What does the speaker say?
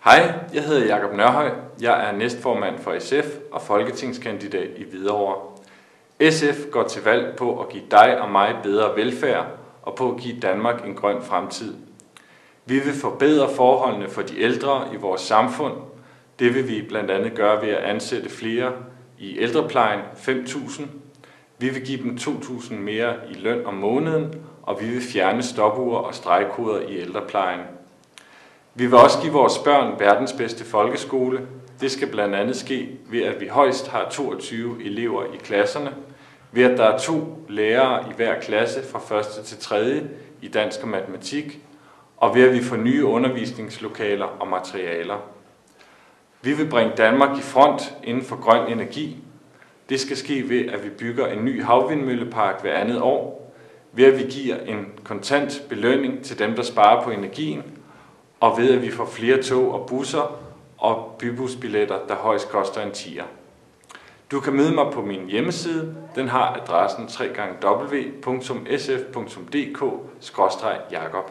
Hej, jeg hedder Jakob Nørhøj. Jeg er næstformand for SF og folketingskandidat i Hvidovre. SF går til valg på at give dig og mig bedre velfærd og på at give Danmark en grøn fremtid. Vi vil forbedre forholdene for de ældre i vores samfund. Det vil vi blandt andet gøre ved at ansætte flere i ældreplejen, 5.000. Vi vil give dem 2.000 mere i løn om måneden, og vi vil fjerne stopure og stregkoder i ældreplejen. Vi vil også give vores børn verdens bedste folkeskole. Det skal blandt andet ske ved, at vi højst har 22 elever i klasserne, ved at der er 2 lærere i hver klasse fra 1. til 3. i dansk og matematik, og ved at vi får nye undervisningslokaler og materialer. Vi vil bringe Danmark i front inden for grøn energi. Det skal ske ved, at vi bygger en ny havvindmøllepark hver andet år, ved at vi giver en kontant belønning til dem, der sparer på energien, og ved at vi får flere tog og busser og bybusbilletter, der højst koster en 10'er. Du kan møde mig på min hjemmeside. Den har adressen www.sf.dk/Jakob.